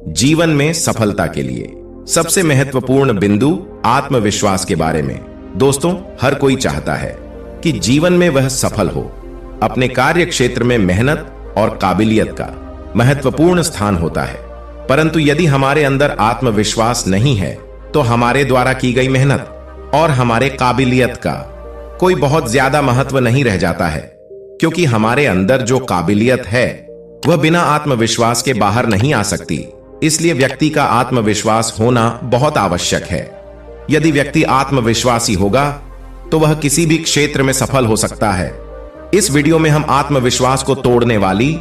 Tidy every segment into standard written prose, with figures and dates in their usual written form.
जीवन में सफलता के लिए सबसे महत्वपूर्ण बिंदु आत्मविश्वास के बारे में। दोस्तों, हर कोई चाहता है कि जीवन में वह सफल हो। अपने कार्य क्षेत्र में मेहनत और काबिलियत का महत्वपूर्ण स्थान होता है, परंतु यदि हमारे अंदर आत्मविश्वास नहीं है तो हमारे द्वारा की गई मेहनत और हमारे काबिलियत का कोई बहुत ज्यादा महत्व नहीं रह जाता है, क्योंकि हमारे अंदर जो काबिलियत है वह बिना आत्मविश्वास के बाहर नहीं आ सकती। इसलिए व्यक्ति का आत्मविश्वास होना बहुत आवश्यक है। यदि व्यक्ति आत्मविश्वासी होगा तो वह किसी भी क्षेत्र में सफल हो सकता है। इस वीडियो में हम आत्मविश्वास को तोड़ने वाली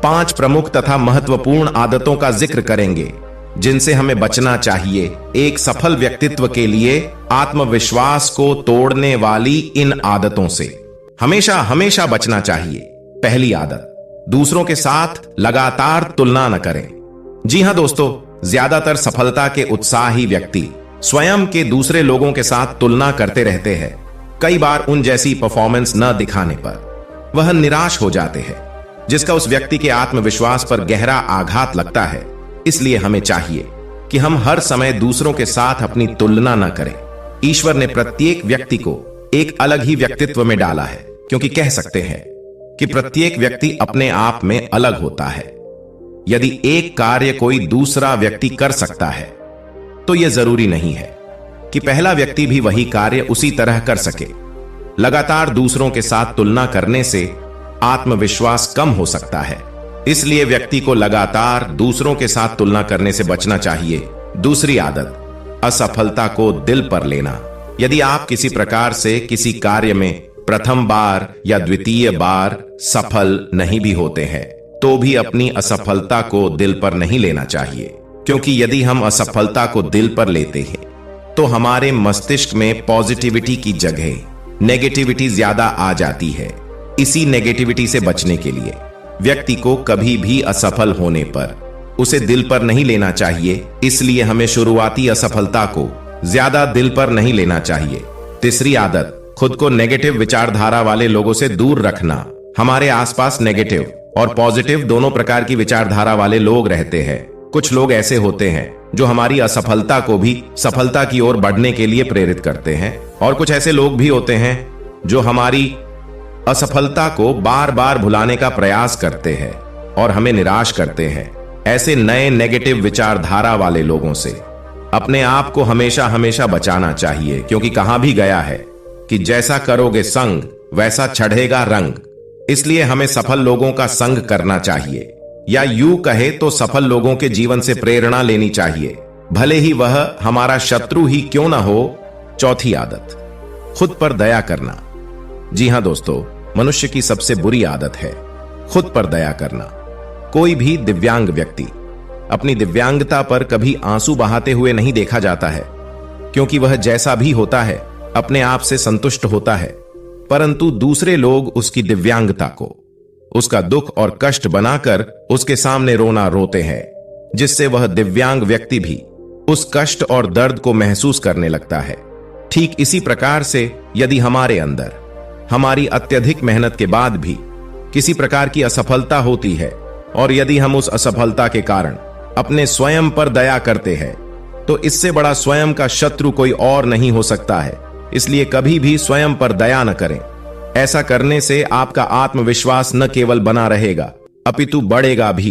5 प्रमुख तथा महत्वपूर्ण आदतों का जिक्र करेंगे, जिनसे हमें बचना चाहिए। एक सफल व्यक्तित्व के लिए आत्मविश्वास को तोड़ने वाली इन आदतों से हमेशा हमेशा बचना चाहिए। पहली आदत, दूसरों के साथ लगातार तुलना न करें। जी हां दोस्तों, ज्यादातर सफलता के उत्साही व्यक्ति स्वयं के दूसरे लोगों के साथ तुलना करते रहते हैं। कई बार उन जैसी परफॉर्मेंस न दिखाने पर वह निराश हो जाते हैं, जिसका उस व्यक्ति के आत्मविश्वास पर गहरा आघात लगता है। इसलिए हमें चाहिए कि हम हर समय दूसरों के साथ अपनी तुलना न करें। ईश्वर ने प्रत्येक व्यक्ति को एक अलग ही व्यक्तित्व में डाला है, क्योंकि कह सकते हैं कि प्रत्येक व्यक्ति अपने आप में अलग होता है। यदि एक कार्य कोई दूसरा व्यक्ति कर सकता है तो यह जरूरी नहीं है कि पहला व्यक्ति भी वही कार्य उसी तरह कर सके। लगातार दूसरों के साथ तुलना करने से आत्मविश्वास कम हो सकता है। इसलिए व्यक्ति को लगातार दूसरों के साथ तुलना करने से बचना चाहिए। दूसरी आदत, असफलता को दिल पर लेना। यदि आप किसी प्रकार से किसी कार्य में प्रथम बार या द्वितीय बार सफल नहीं भी होते हैं तो भी अपनी असफलता को दिल पर नहीं लेना चाहिए, क्योंकि यदि हम असफलता को दिल पर लेते हैं तो हमारे मस्तिष्क में पॉजिटिविटी की जगह नेगेटिविटी ज्यादा आ जाती है। इसी नेगेटिविटी से बचने के लिए व्यक्ति को कभी भी असफल होने पर उसे दिल पर नहीं लेना चाहिए। इसलिए हमें शुरुआती असफलता को ज्यादा दिल पर नहीं लेना चाहिए। तीसरी आदत, खुद को नेगेटिव विचारधारा वाले लोगों से दूर रखना। हमारे आसपास नेगेटिव और पॉजिटिव दोनों प्रकार की विचारधारा वाले लोग रहते हैं। कुछ लोग ऐसे होते हैं जो हमारी असफलता को भी सफलता की ओर बढ़ने के लिए प्रेरित करते हैं, और कुछ ऐसे लोग भी होते हैं जो हमारी असफलता को बार बार भुलाने का प्रयास करते हैं और हमें निराश करते हैं। ऐसे नए नेगेटिव विचारधारा वाले लोगों से अपने आप को हमेशा हमेशा बचाना चाहिए, क्योंकि कहा भी गया है कि जैसा करोगे संग वैसा चढ़ेगा रंग। इसलिए हमें सफल लोगों का संग करना चाहिए, या यूं कहे तो सफल लोगों के जीवन से प्रेरणा लेनी चाहिए, भले ही वह हमारा शत्रु ही क्यों ना हो। चौथी आदत, खुद पर दया करना। जी हां दोस्तों, मनुष्य की सबसे बुरी आदत है खुद पर दया करना। कोई भी दिव्यांग व्यक्ति अपनी दिव्यांगता पर कभी आंसू बहाते हुए नहीं देखा जाता है, क्योंकि वह जैसा भी होता है अपने आप से संतुष्ट होता है, परंतु दूसरे लोग उसकी दिव्यांगता को उसका दुख और कष्ट बनाकर उसके सामने रोना रोते हैं, जिससे वह दिव्यांग व्यक्ति भी उस कष्ट और दर्द को महसूस करने लगता है। ठीक इसी प्रकार से यदि हमारे अंदर हमारी अत्यधिक मेहनत के बाद भी किसी प्रकार की असफलता होती है, और यदि हम उस असफलता के कारण अपने स्वयं पर दया करते हैं, तो इससे बड़ा स्वयं का शत्रु कोई और नहीं हो सकता है। इसलिए कभी भी स्वयं पर दया न करें। ऐसा करने से आपका आत्मविश्वास न केवल बना रहेगा अपितु बढ़ेगा भी।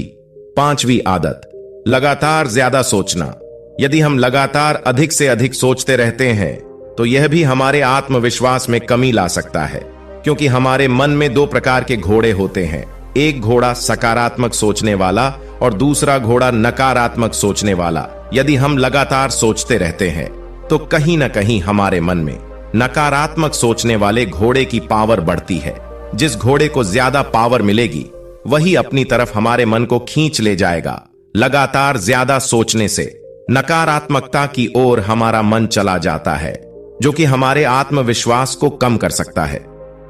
पांचवी आदत, लगातार ज्यादा सोचना। यदि हम लगातार अधिक से अधिक सोचते रहते हैं तो यह भी हमारे आत्मविश्वास में कमी ला सकता है, क्योंकि हमारे मन में 2 प्रकार के घोड़े होते हैं। एक घोड़ा सकारात्मक सोचने वाला और दूसरा घोड़ा नकारात्मक सोचने वाला। यदि हम लगातार सोचते रहते हैं तो कहीं ना कहीं हमारे मन में नकारात्मक सोचने वाले घोड़े की पावर बढ़ती है। जिस घोड़े को ज्यादा पावर मिलेगी वही अपनी तरफ हमारे मन को खींच ले जाएगा। लगातार ज्यादा सोचने से नकारात्मकता की ओर हमारा मन चला जाता है, जो कि हमारे आत्मविश्वास को कम कर सकता है।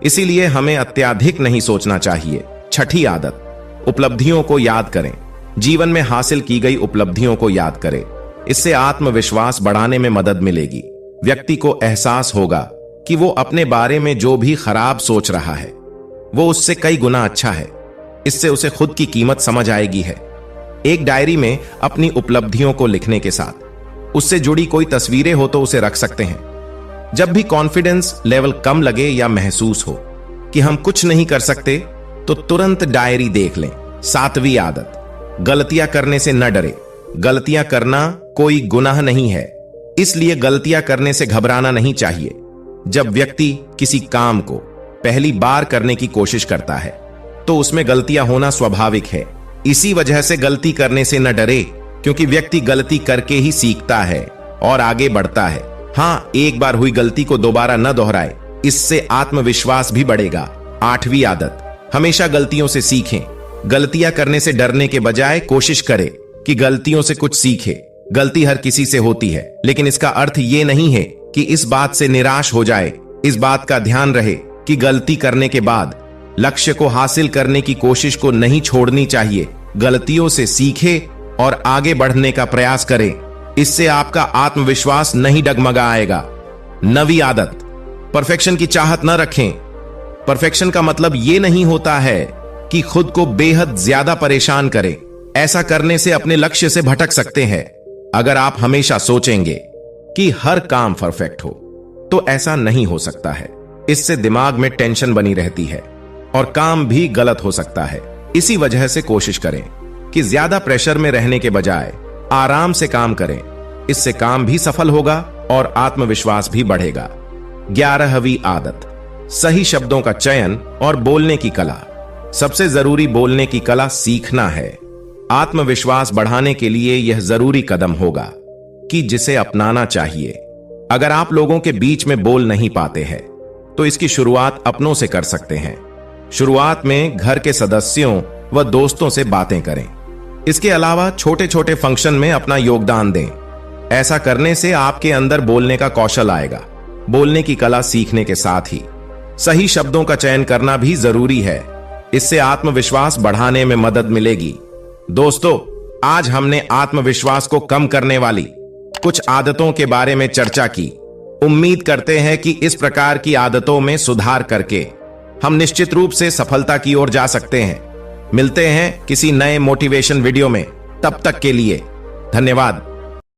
इसीलिए हमें अत्यधिक नहीं सोचना चाहिए। छठी आदत, उपलब्धियों को याद करें। जीवन में हासिल की गई उपलब्धियों को याद करें। इससे आत्मविश्वास बढ़ाने में मदद मिलेगी। व्यक्ति को एहसास होगा कि वो अपने बारे में जो भी खराब सोच रहा है वो उससे कई गुना अच्छा है। इससे उसे खुद की कीमत समझ आएगी है। एक डायरी में अपनी उपलब्धियों को लिखने के साथ उससे जुड़ी कोई तस्वीरें हो तो उसे रख सकते हैं। जब भी कॉन्फिडेंस लेवल कम लगे या महसूस हो कि हम कुछ नहीं कर सकते, तो तुरंत डायरी देख लें। 7वीं आदत, गलतियां करने से न डरे। गलतियां करना कोई गुनाह नहीं है, इसलिए गलतियां करने से घबराना नहीं चाहिए। जब व्यक्ति किसी काम को पहली बार करने की कोशिश करता है तो उसमें गलतियां होना स्वाभाविक है। इसी वजह से गलती करने से न डरे, क्योंकि व्यक्ति गलती करके ही सीखता है और आगे बढ़ता है। हाँ, एक बार हुई गलती को दोबारा न दोहराए, इससे आत्मविश्वास भी बढ़ेगा। 8वीं आदत, हमेशा गलतियों से सीखें। गलतियां करने से डरने के बजाय कोशिश करें कि गलतियों से कुछ सीखे। गलती हर किसी से होती है, लेकिन इसका अर्थ ये नहीं है कि इस बात से निराश हो जाए। इस बात का ध्यान रहे कि गलती करने के बाद लक्ष्य को हासिल करने की कोशिश को नहीं छोड़नी चाहिए। गलतियों से सीखे और आगे बढ़ने का प्रयास करें, इससे आपका आत्मविश्वास नहीं डगमगाएगा। 9वीं आदत, परफेक्शन की चाहत न रखें। परफेक्शन का मतलब यह नहीं होता है कि खुद को बेहद ज्यादा परेशान करें। ऐसा करने से अपने लक्ष्य से भटक सकते हैं। अगर आप हमेशा सोचेंगे कि हर काम परफेक्ट हो, तो ऐसा नहीं हो सकता है। इससे दिमाग में टेंशन बनी रहती है और काम भी गलत हो सकता है। इसी वजह से कोशिश करें कि ज्यादा प्रेशर में रहने के बजाय आराम से काम करें। इससे काम भी सफल होगा और आत्मविश्वास भी बढ़ेगा। 11वीं आदत, सही शब्दों का चयन और बोलने की कला। सबसे जरूरी बोलने की कला सीखना है। आत्मविश्वास बढ़ाने के लिए यह जरूरी कदम होगा कि जिसे अपनाना चाहिए। अगर आप लोगों के बीच में बोल नहीं पाते हैं, तो इसकी शुरुआत अपनों से कर सकते हैं। शुरुआत में घर के सदस्यों व दोस्तों से बातें करें। इसके अलावा छोटे छोटे फंक्शन में अपना योगदान दें। ऐसा करने से आपके अंदर बोलने का कौशल आएगा। बोलने की कला सीखने के साथ ही सही शब्दों का चयन करना भी जरूरी है। इससे आत्मविश्वास बढ़ाने में मदद मिलेगी। दोस्तों, आज हमने आत्मविश्वास को कम करने वाली कुछ आदतों के बारे में चर्चा की। उम्मीद करते हैं कि इस प्रकार की आदतों में सुधार करके हम निश्चित रूप से सफलता की ओर जा सकते हैं। मिलते हैं किसी नए मोटिवेशन वीडियो में। तब तक के लिए धन्यवाद।